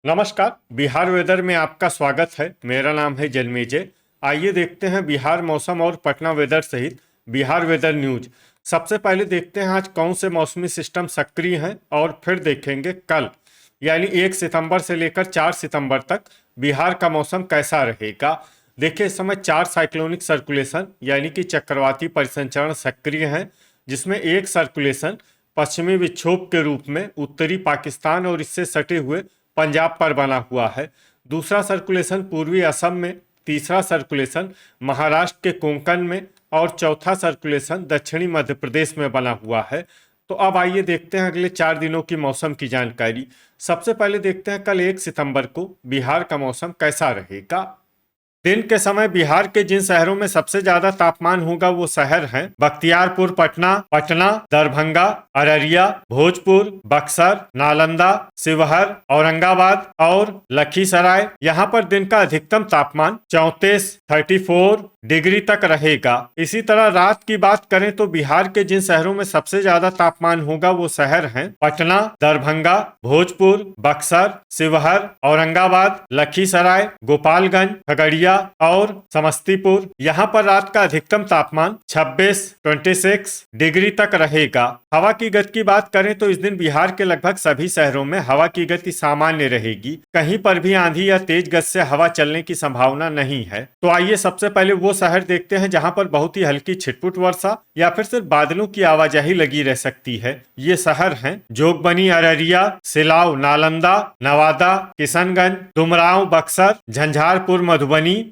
नमस्कार। बिहार वेदर में आपका स्वागत है। मेरा नाम है जन्मेजय। आइए देखते हैं बिहार मौसम और पटना वेदर सहित बिहार वेदर न्यूज। सबसे पहले देखते हैं आज कौन से मौसमी सिस्टम सक्रिय हैं और फिर देखेंगे कल यानी 1 सितंबर से लेकर 4 सितंबर तक बिहार का मौसम कैसा रहेगा। देखिए, इस समय 4 साइक्लोनिक सर्कुलेशन यानी कि चक्रवाती परिसंचरण सक्रिय हैं, जिसमें एक सर्कुलेशन पश्चिमी विक्षोभ के रूप में उत्तरी पाकिस्तान और इससे सटे हुए पंजाब पर बना हुआ है। दूसरा सर्कुलेशन पूर्वी असम में, तीसरा सर्कुलेशन महाराष्ट्र के कोंकण में और चौथा सर्कुलेशन दक्षिणी मध्य प्रदेश में बना हुआ है। तो अब आइए देखते हैं अगले 4 दिनों की मौसम की जानकारी। सबसे पहले देखते हैं कल 1 सितंबर को बिहार का मौसम कैसा रहेगा। दिन के समय बिहार के जिन शहरों में सबसे ज्यादा तापमान होगा वो शहर हैं बख्तियारपुर, पटना, दरभंगा, अररिया, भोजपुर, बक्सर, नालंदा, शिवहर, औरंगाबाद और लखीसराय। यहाँ पर दिन का अधिकतम तापमान 34 डिग्री तक रहेगा। इसी तरह रात की बात करें तो बिहार के जिन शहरों में सबसे ज्यादा तापमान होगा वो शहर हैं पटना, दरभंगा, भोजपुर, बक्सर, शिवहर, औरंगाबाद, लखीसराय, गोपालगंज, खगड़िया और समस्तीपुर। यहाँ पर रात का अधिकतम तापमान 26 डिग्री तक रहेगा। हवा की गति की बात करें तो इस दिन बिहार के लगभग सभी शहरों में हवा की गति सामान्य रहेगी। कहीं पर भी आंधी या तेज गति से हवा चलने की संभावना नहीं है। तो आइए सबसे पहले वो शहर देखते हैं जहां पर बहुत ही हल्की छिटपुट वर्षा या फिर सिर्फ बादलों की आवाजाही लगी रह सकती है। ये शहर हैं जोगबनी, अररिया, सिलाव, नालंदा, नवादा, किशनगंज, डुमरांव, बक्सर, झंझारपुर,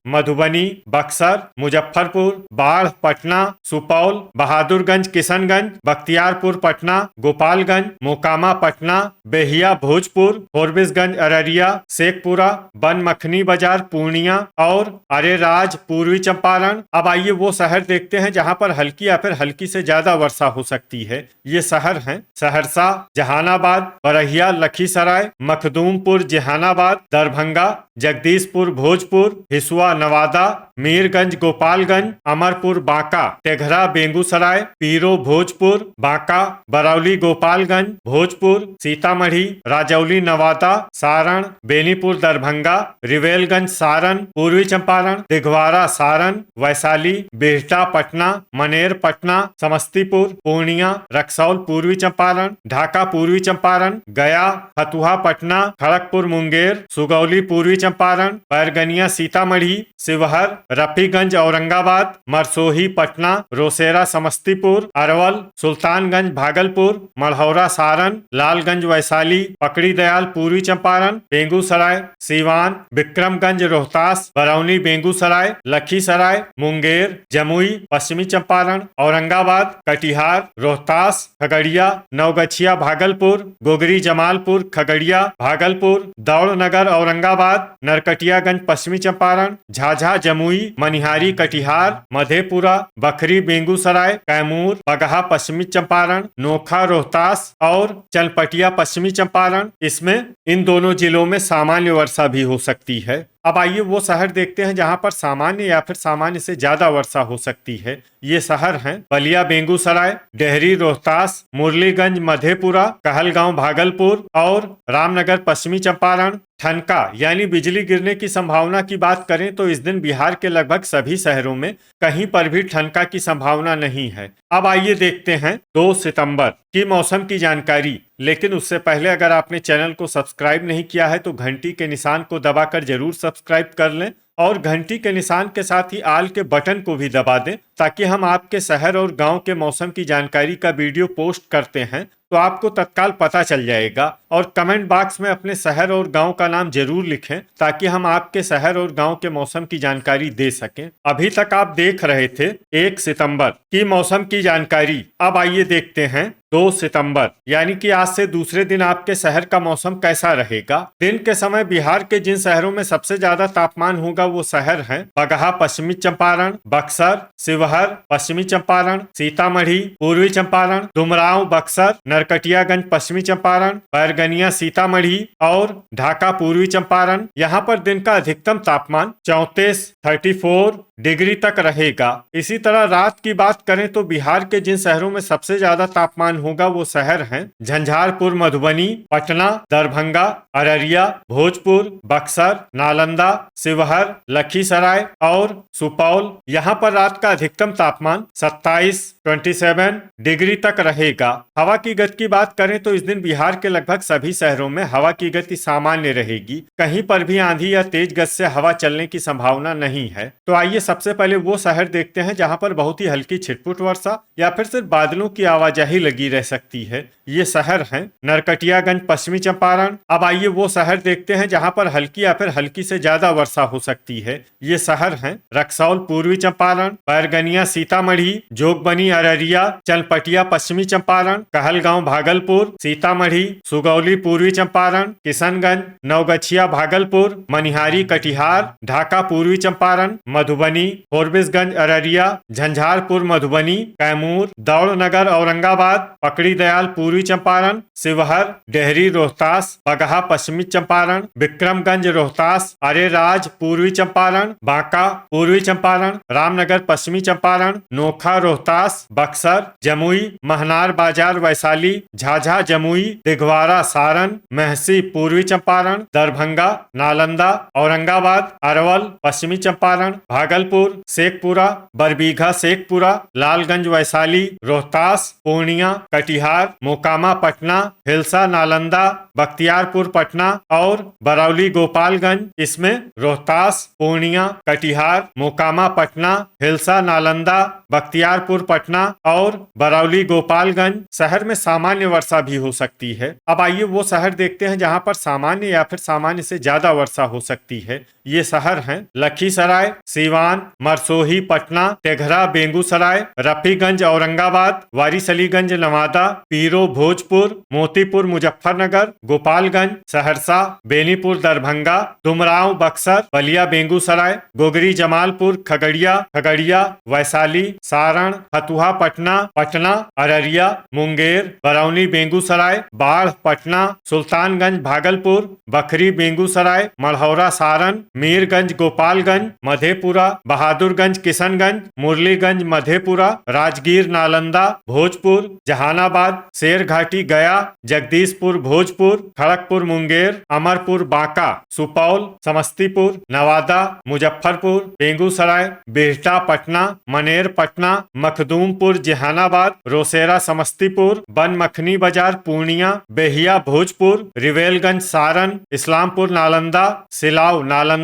मधुबनी, बक्सर, मुजफ्फरपुर, बाढ़, पटना, सुपौल, बहादुरगंज, किशनगंज, बख्तियारपुर, पटना, गोपालगंज, मोकामा, पटना, बेहिया, भोजपुर, फॉरबिसगंज, अररिया, शेखपुरा, बनमखनी बाजार, पूर्णिया और अरेराज, पूर्वी चंपारण। अब आइए वो शहर देखते हैं जहां पर हल्की या फिर हल्की से ज्यादा वर्षा हो सकती है। ये शहर हैं सहरसा, जहानाबाद, बरहिया, लखीसराय, मखदूमपुर, जहानाबाद, दरभंगा, जगदीशपुर, भोजपुर, हिसुआ, नवादा, मीरगंज, गोपालगंज, अमरपुर, बांका, तेघरा, बेगूसराय, पीरो, भोजपुर, बांका, बरौली, गोपालगंज, भोजपुर, सीतामढ़ी, राजौली, नवादा, सारण, बेनीपुर, दरभंगा, रिवेलगंज, सारण, पूर्वी चंपारण, दिघवारा, सारण, वैशाली, बिहटा, पटना, मनेर, पटना, समस्तीपुर, पूर्णिया, रक्सौल, पूर्वी चंपारण, ढाका, पूर्वी चंपारण, गया, फतुहा, पटना, खड़गपुर, मुंगेर, सुगौली, पूर्वी चंपारण, बैरगनिया, सीतामढ़ी, शिवहर, रफीगंज, औरंगाबाद, मरसोही, पटना, रोसेरा, समस्तीपुर, अरवल, सुल्तानगंज, भागलपुर, मढ़ौरा, सारण, लालगंज, वैशाली, पकड़ी दयाल, पूर्वी चंपारण, बेगूसराय, सीवान, विक्रमगंज, रोहतास, बरौनी, बेगूसराय, लखीसराय, मुंगेर, जमुई, पश्चिमी चंपारण, औरंगाबाद, कटिहार, रोहतास, खगड़िया, नवगछिया, भागलपुर, गोगरी, जमालपुर, खगड़िया, भागलपुर, दौड़नगर, औरंगाबाद, नरकटियागंज, पश्चिमी चंपारण, झाझा, जमुई, मनिहारी, कटिहार, मधेपुरा, बखरी, बेगूसराय, कैमूर, पगहा, पश्चिमी चंपारण, नोखा, रोहतास और चनपटिया, पश्चिमी चंपारण। इसमें इन दोनों जिलों में सामान्य वर्षा भी हो सकती है। अब आइए वो शहर देखते हैं जहां पर सामान्य या फिर सामान्य से ज्यादा वर्षा हो सकती है। ये शहर हैं बलिया, बेगूसराय, डेहरी, रोहतास, मुरलीगंज, मधेपुरा, कहलगांव, भागलपुर और रामनगर, पश्चिमी चंपारण। ठनका यानी बिजली गिरने की संभावना की बात करें तो इस दिन बिहार के लगभग सभी शहरों में कहीं पर भी ठनका की संभावना नहीं है। अब आइए देखते हैं 2 सितंबर की मौसम की जानकारी। लेकिन उससे पहले अगर आपने चैनल को सब्सक्राइब नहीं किया है तो घंटी के निशान को दबाकर जरूर सब्सक्राइब कर लें और घंटी के निशान के साथ ही आल के बटन को भी दबा दें, ताकि हम आपके शहर और गांव के मौसम की जानकारी का वीडियो पोस्ट करते हैं तो आपको तत्काल पता चल जाएगा। और कमेंट बॉक्स में अपने शहर और गांव का नाम जरूर लिखें ताकि हम आपके शहर और गांव के मौसम की जानकारी दे सकें। अभी तक आप देख रहे थे 1 सितंबर की मौसम की जानकारी। अब आइए देखते हैं 2 सितंबर यानी कि आज से दूसरे दिन आपके शहर का मौसम कैसा रहेगा। दिन के समय बिहार के जिन शहरों में सबसे ज्यादा तापमान होगा वो शहर हैं पगहा, पश्चिमी चंपारण, बक्सर, शिवहर, पश्चिमी चंपारण, सीतामढ़ी, पूर्वी चंपारण, डुमरांव, बक्सर, नरकटियागंज पश्चिमी चंपारण, बैरगनिया सीतामढ़ी और ढाका पूर्वी चंपारण। यहाँ पर दिन का अधिकतम तापमान 34 डिग्री तक रहेगा। इसी तरह रात की बात करें तो बिहार के जिन शहरों में सबसे ज्यादा तापमान होगा वो शहर हैं झंझारपुर, मधुबनी, पटना, दरभंगा, अररिया, भोजपुर, बक्सर, नालंदा, शिवहर, लखीसराय और सुपौल। यहाँ पर रात का अधिकतम तापमान 27 डिग्री तक रहेगा। हवा की गति की बात करें तो इस दिन बिहार के लगभग सभी शहरों में हवा की गति सामान्य रहेगी। कहीं पर भी आंधी या तेज गति से हवा चलने की संभावना नहीं है। तो आइए सबसे पहले वो शहर देखते हैं जहां पर बहुत ही हल्की छिटपुट वर्षा या फिर सिर्फ बादलों की आवाजाही लगी रह सकती है। ये शहर हैं नरकटियागंज पश्चिमी चंपारण। अब आइए वो शहर देखते हैं जहां पर हल्की या फिर हल्की से ज्यादा वर्षा हो सकती है। ये शहर हैं रक्सौल पूर्वी चंपारण, बैरगनिया सीतामढ़ी, जोगबनी अररिया, चनपटिया पश्चिमी चंपारण, कहलगांव भागलपुर, सीतामढ़ी, सुगौली पूर्वी चंपारण, किशनगंज, नवगछिया भागलपुर, मनिहारी कटिहार, ढाका पूर्वी चंपारण, मधुबनी, फोरबिसगंज अररिया, झंझारपुर मधुबनी, कैमूर, दौड़नगर औरंगाबाद, पकड़ी दयाल पूर्वी चंपारण, शिवहर, डेहरी रोहतास, बगहा पश्चिमी चंपारण, विक्रमगंज रोहतास, अरेराज पूर्वी चंपारण, बांका पूर्वी चंपारण, रामनगर पश्चिमी चंपारण, नोखा रोहतास, बक्सर, जमुई, महनार बाजार वैशाली, झाझा जमुई, दिघवारा सारण, महसी पूर्वी चंपारण, दरभंगा, नालंदा, औरंगाबाद, अरवल पश्चिमी चंपारण, भागलपुर, शेखपुरा, बरबीघा शेखपुरा, लालगंज वैशाली, रोहतास, पूर्णिया, कटिहार, मोकामा पटना, हिलसा नालंदा, बख्तियारपुर पटना और बरौली गोपालगंज। इसमें रोहतास, पूर्णिया, कटिहार, मोकामा पटना, हिलसा नालंदा, बख्तियारपुर पटना और बरौली गोपालगंज शहर में सामान्य वर्षा भी हो सकती है। अब आइए वो शहर देखते हैं जहां पर सामान्य या फिर सामान्य से ज्यादा वर्षा हो सकती है। ये शहर हैं लखीसराय, सीवान, मरसोही पटना, तेघरा बेगूसराय, रफीगंज औरंगाबाद, वारिसलीगंज नवादा, पीरो भोजपुर, मोतीपुर मुजफ्फरनगर, गोपालगंज सहरसा, बेनीपुर दरभंगा, डुमरांव बक्सर, बलिया बेगूसराय, गोगरी जमालपुर खगड़िया वैशाली, सारण, फतुहा पटना, पटना, अररिया, मुंगेर, बरौनी बेगूसराय, बाढ़ पटना, सुल्तानगंज भागलपुर, बखरी बेगूसराय, मढ़ौरा सारण, मीरगंज गोपालगंज, मधेपुरा, बहादुरगंज किशनगंज, मुरलीगंज मधेपुरा, राजगीर नालंदा, भोजपुर, जहानाबाद, शेरघाटी गया, जगदीशपुर भोजपुर, खड़गपुर मुंगेर, अमरपुर बांका, सुपौल, समस्तीपुर, नवादा, मुजफ्फरपुर, बेगूसराय, बिहटा पटना, मनेर पटना, मखदूमपुर जहानाबाद, रोसेरा समस्तीपुर, बनमखनी बाजार पूर्णिया, बेहिया भोजपुर, रिवेलगंज सारण, इस्लामपुर नालंदा, सिलाव नालंदा,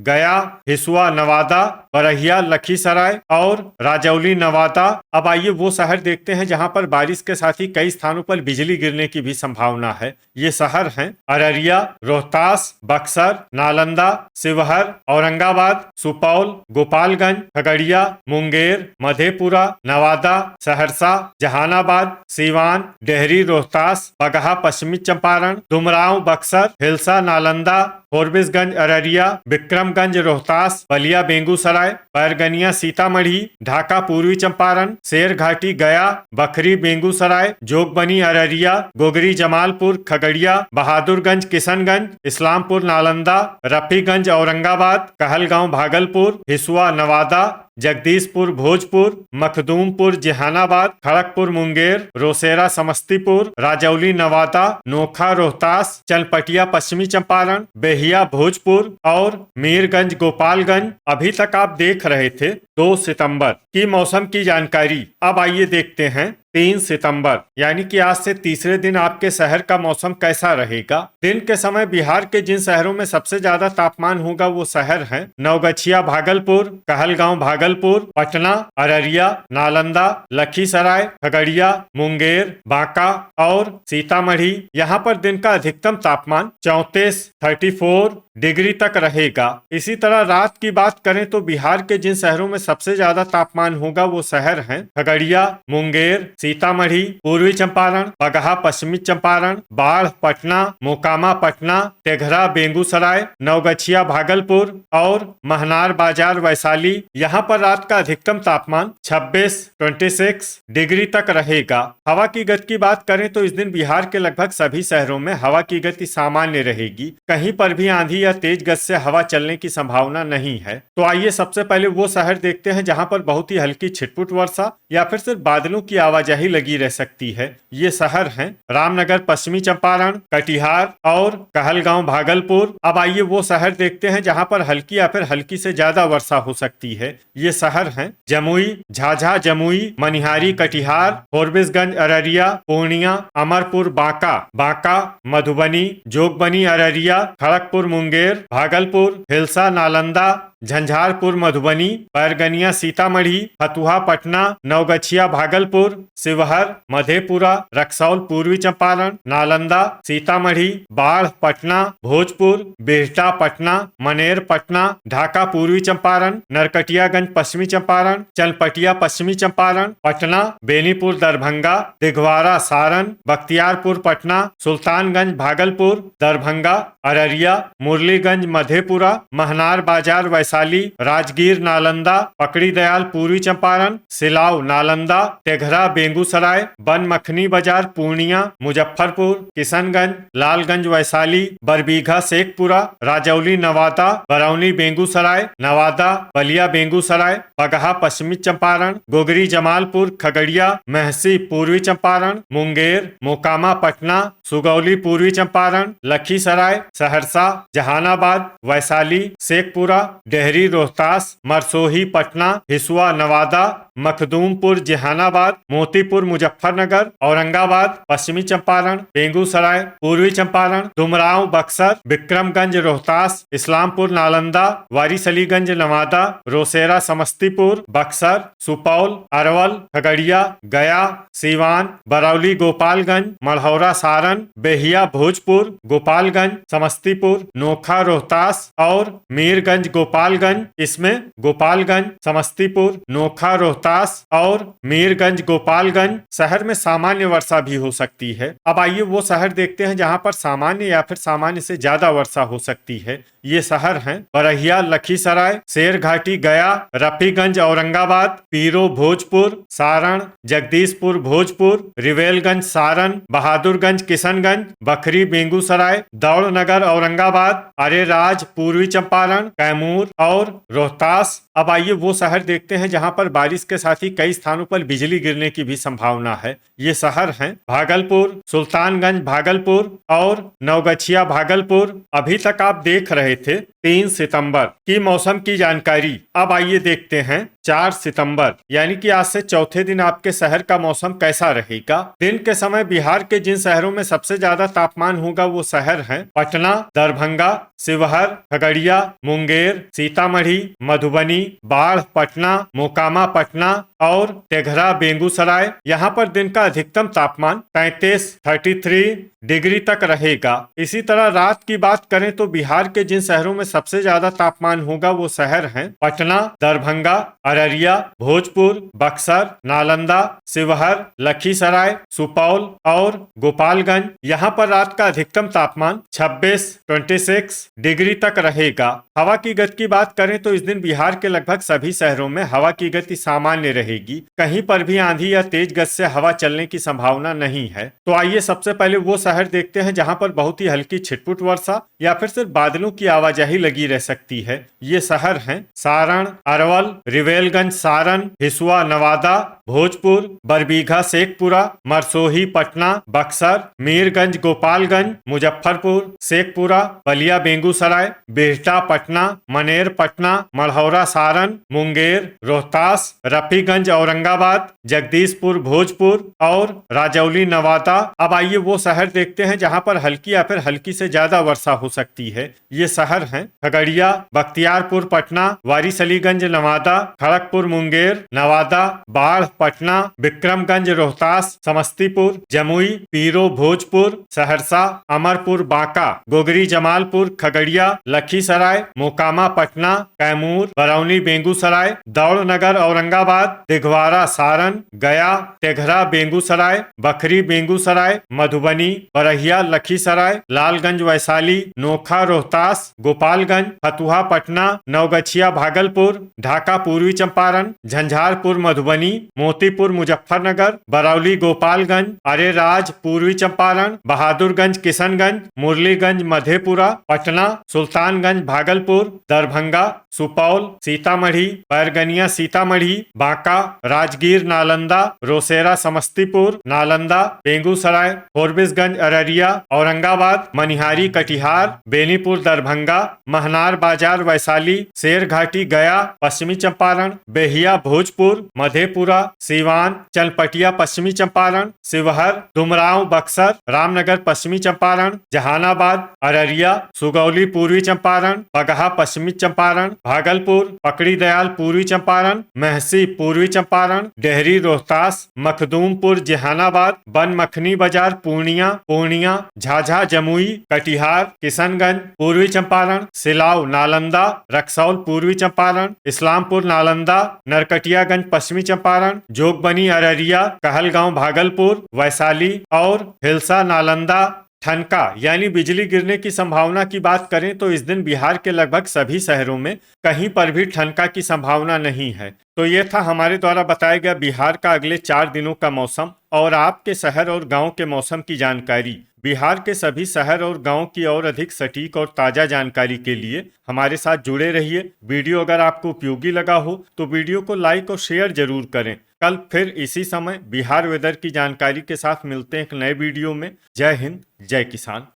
गया, हिसुआ नवादा, बरहिया लखीसराय और राजौली नवादा। अब आइए वो शहर देखते हैं जहां पर बारिश के साथ ही कई स्थानों पर बिजली गिरने की भी संभावना है। ये शहर हैं अररिया, रोहतास, बक्सर, नालंदा, शिवहर, औरंगाबाद, सुपौल, गोपालगंज, खगड़िया, मुंगेर, मधेपुरा, नवादा, सहरसा, जहानाबाद, सीवान, डेहरी रोहतास, बगहा पश्चिमी चंपारण, डुमरांव बक्सर, हिलसा नालंदा, फोरबिसगंज अररिया, विक्रमगंज रोहतास, बलिया बेगूसराय, बैरगनिया सीतामढ़ी, ढाका पूर्वी चंपारण, शेरघाटी गया, बखरी बेगूसराय, जोगबनी अररिया, गोगरी जमालपुर खगड़िया, बहादुरगंज किशनगंज, इस्लामपुर नालंदा, रफीगंज औरंगाबाद, कहलगांव भागलपुर, हिसुआ नवादा, जगदीशपुर भोजपुर, मखदूमपुर जहानाबाद, खड़गपुर मुंगेर, रोसेरा समस्तीपुर, राजौली नवादा, नोखा रोहतास, चनपटिया पश्चिमी चंपारण, बेहिया भोजपुर और मीरगंज गोपालगंज। अभी तक आप देख रहे थे 2 सितंबर की मौसम की जानकारी। अब आइए देखते हैं 3 सितंबर यानी कि आज से तीसरे दिन आपके शहर का मौसम कैसा रहेगा। दिन के समय बिहार के जिन शहरों में सबसे ज्यादा तापमान होगा वो शहर हैं नवगछिया भागलपुर, कहलगांव भागलपुर, पटना, अररिया, नालंदा, लखीसराय, खगड़िया, मुंगेर, बांका और सीतामढ़ी। यहाँ पर दिन का अधिकतम तापमान 34 डिग्री तक रहेगा। इसी तरह रात की बात करें तो बिहार के जिन शहरों में सबसे ज्यादा तापमान होगा वो शहर हैं खगड़िया, मुंगेर, सीतामढ़ी पूर्वी चंपारण, बगहा पश्चिमी चंपारण, बाढ़ पटना, मोकामा पटना, तेघरा बेगूसराय, नवगछिया भागलपुर और महनार बाजार वैशाली। यहाँ पर रात का अधिकतम तापमान 26 डिग्री तक रहेगा। हवा की गति की बात करें तो इस दिन बिहार के लगभग सभी शहरों में हवा की गति सामान्य रहेगी। कहीं पर भी आंधी या तेज गति से हवा चलने की संभावना नहीं है। तो आइए सबसे पहले वो शहर देखते हैं जहां पर बहुत ही हल्की छिटपुट वर्षा या फिर सिर्फ बादलों की आवाजाही लगी रह सकती है। ये शहर हैं रामनगर पश्चिमी चंपारण, कटिहार और कहलगांव भागलपुर। अब आइए वो शहर देखते हैं जहां पर हल्की या फिर हल्की से ज्यादा वर्षा हो सकती है। ये शहर हैं जमुई, झाझा जमुई, मनिहारी कटिहार, फॉरबिसगंज अररिया, पूर्णिया, अमरपुर बांका, मधुबनी, जोगबनी अररिया, खड़गपुर मुंगेर, भागलपुर, हिलसा नालंदा, झंझारपुर मधुबनी, बैरगनिया सीतामढ़ी, फतुहा पटना, नवगछिया भागलपुर, शिवहर मधेपुरा, रक्सौल पूर्वी चंपारण, नालंदा सीतामढ़ी, बाढ़ पटना, भोजपुर, बिहटा पटना, मनेर पटना, ढाका पूर्वी चंपारण, नरकटियागंज पश्चिमी चंपारण, चनपटिया पश्चिमी चंपारण, पटना, बेनीपुर दरभंगा, दिघवारा सारण, बख्तियारपुर पटना, सुल्तानगंज भागलपुर, दरभंगा, अररिया, मुरलीगंज मधेपुरा, महनार बाजार वैशाली, राजगीर नालंदा, पकड़ी दयाल पूर्वी चंपारण, सिलाव नालंदा, तेघरा बेगूसराय, बनमखनी बाजार पूर्णिया, मुजफ्फरपुर, किशनगंज, लालगंज वैशाली, बरबीघा शेखपुरा, राजौली नवादा, बरौनी बेगूसराय, नवादा, बलिया बेगूसराय, पगहा पश्चिमी चंपारण, गोगरी जमालपुर खगड़िया, महसी पूर्वी चंपारण, मुंगेर, मोकामा पटना, सुगौली पूर्वी चंपारण, लखीसराय, सहरसा, जहानाबाद, वैशाली, शेखपुरा, डेहरी रोहतास, मरसोही पटना, हिसुआ नवादा, मखदूमपुर जहानाबाद, मोतीपुर मुजफ्फरनगर, औरंगाबाद, पश्चिमी चंपारण, बेगूसराय, पूर्वी चंपारण, डुमरांव बक्सर, विक्रमगंज रोहतास, इस्लामपुर नालंदा, वारिसलीगंज नवादा, रोसेरा समस्तीपुर, बक्सर, सुपौल, अरवल, खगड़िया, गया, सीवान, बरौली गोपालगंज, मढ़ौरा सारण, बेहिया भोजपुर, गोपालगंज समस्तीपुर, नोखा रोहतास और मीरगंज गोपालगंज। इसमें गोपालगंज, समस्तीपुर, नोखा रोहतास और मीरगंज गोपालगंज शहर में सामान्य वर्षा भी हो सकती है। अब आइए वो शहर देखते हैं जहां पर सामान्य या फिर सामान्य से ज्यादा वर्षा हो सकती है। ये शहर हैं बरहिया लखीसराय, शेरघाटी गया, रफीगंज औरंगाबाद, पीरो भोजपुर, सारण, जगदीशपुर भोजपुर, रिवेलगंज सारण, बहादुरगंज किशनगंज, बखरी बेगूसराय, दौड़नगर औरंगाबाद, अरेराज पूर्वी चंपारण, कैमूर और रोहतास। अब आइए वो शहर देखते हैं जहां पर बारिश के साथ ही कई स्थानों पर बिजली गिरने की भी संभावना है। ये शहर हैं भागलपुर, सुल्तानगंज भागलपुर और नवगछिया भागलपुर। अभी तक आप देख रहे थे 3 सितंबर की मौसम की जानकारी। अब आइए देखते हैं 4 सितंबर यानी कि आज से चौथे दिन आपके शहर का मौसम कैसा रहेगा। दिन के समय बिहार के जिन शहरों में सबसे ज्यादा तापमान होगा वो शहर हैं पटना, दरभंगा, शिवहर, खगड़िया, मुंगेर, सीतामढ़ी, मधुबनी, बाढ़ पटना, मोकामा पटना और तेघरा बेगूसराय। यहाँ पर दिन का अधिकतम तापमान 33 डिग्री तक रहेगा। इसी तरह रात की बात करें तो बिहार के जिन शहरों में सबसे ज्यादा तापमान होगा वो शहर हैं पटना, दरभंगा, अररिया, भोजपुर, बक्सर, नालंदा, शिवहर, लखीसराय, सुपौल और गोपालगंज। यहाँ पर रात का अधिकतम तापमान 26 डिग्री तक रहेगा। हवा की गति की बात करें तो इस दिन बिहार के लगभग सभी शहरों में हवा की गति सामान्य रहेगी। कहीं पर भी आंधी या तेज गति से हवा चलने की संभावना नहीं है। तो आइए सबसे पहले वो शहर देखते हैं जहां पर बहुत ही हल्की छिटपुट वर्षा या फिर सिर्फ बादलों की आवाजाही लगी रह सकती है। ये शहर हैं सारण, अरवल, रिवेलगंज सारण, हिसुआ नवादा, भोजपुर, बरबीघा शेखपुरा, मरसोही पटना, बक्सर, मीरगंज गोपालगंज, मुजफ्फरपुर, शेखपुरा, बलिया बेगूसराय, बिहटा पटना, मनेर पटना, मढ़ौरा सारण, मुंगेर, रोहतास, रफीगंज औरंगाबाद, जगदीशपुर भोजपुर और राजौली नवादा। अब आइए वो शहर देखते हैं जहां पर हल्की या फिर हल्की से ज्यादा वर्षा हो सकती है। ये शहर हैं खगड़िया, बख्तियारपुर पटना, वारिसलीगंज नवादा, खड़गपुर मुंगेर, नवादा, बाढ़ पटना, विक्रमगंज रोहतास समस्तीपुर, जमुई पीरो भोजपुर सहरसा, अमरपुर बांका, गोगरी जमालपुर खगड़िया लखीसराय, मोकामा पटना, कैमूर बरौनी बेगूसराय, दौड़नगर औरंगाबाद, दिघवारा सारण, गया तेघरा बेगूसराय, बखरी बेगूसराय, मधुबनी बरहिया लखीसराय, लालगंज वैशाली, नोखा रोहतास, गोपालगंज फतुहा पटना, नवगछिया भागलपुर, ढाका पूर्वी चंपारण, झंझारपुर मधुबनी, मोतीपुर मुजफ्फरनगर, बरौली गोपालगंज, अरेराज पूर्वी चंपारण, बहादुरगंज किशनगंज, मुरलीगंज मधेपुरा, पटना, सुल्तानगंज भागलपुर, दरभंगा, सुपौल, सीतामढ़ी, बैरगनिया सीतामढ़ी, बांका, राजगीर नालंदा, रोसेरा समस्तीपुर, नालंदा, बेगूसराय, फोरबिसगंज अररिया, औरंगाबाद, मनिहारी कटिहार, बेनीपुर दरभंगा, महनार बाजार वैशाली, शेरघाटी गया पश्चिमी चंपारण, बेहिया भोजपुर, मधेपुरा, सीवान, चनपटिया पश्चिमी चंपारण, शिवहर, डुमरांव बक्सर, रामनगर पश्चिमी चंपारण, जहानाबाद, अररिया, सुगौली पूर्वी चंपारण, बगहा पश्चिमी चंपारण, भागलपुर, पकड़ी दयाल पूर्वी चंपारण, महसी पूर्वी चंपारण, डेहरी रोहतास, मखदूमपुर जहानाबाद, बनमखनी बाजार पूर्णिया, झाझा जमुई, कटिहार, किशनगंज पूर्वी चंपारण, सिलाव नालंदा, रक्सौल पूर्वी चंपारण, इस्लामपुर नालंदा, नरकटियागंज पश्चिमी चंपारण, जोगबनी अररिया, कहलगांव भागलपुर, वैशाली और हिलसा नालंदा। ठनका यानी बिजली गिरने की संभावना की बात करें तो इस दिन बिहार के लगभग सभी शहरों में कहीं पर भी ठनका की संभावना नहीं है। तो ये था हमारे द्वारा बताया गया बिहार का अगले 4 दिनों का मौसम और आपके शहर और गांव के मौसम की जानकारी। बिहार के सभी शहर और गांव की और अधिक सटीक और ताज़ा जानकारी के लिए हमारे साथ जुड़े रहिए। वीडियो अगर आपको उपयोगी लगा हो तो वीडियो को लाइक और शेयर जरूर करें। कल फिर इसी समय बिहार वेदर की जानकारी के साथ मिलते हैं एक नए वीडियो में। जय हिंद, जय किसान।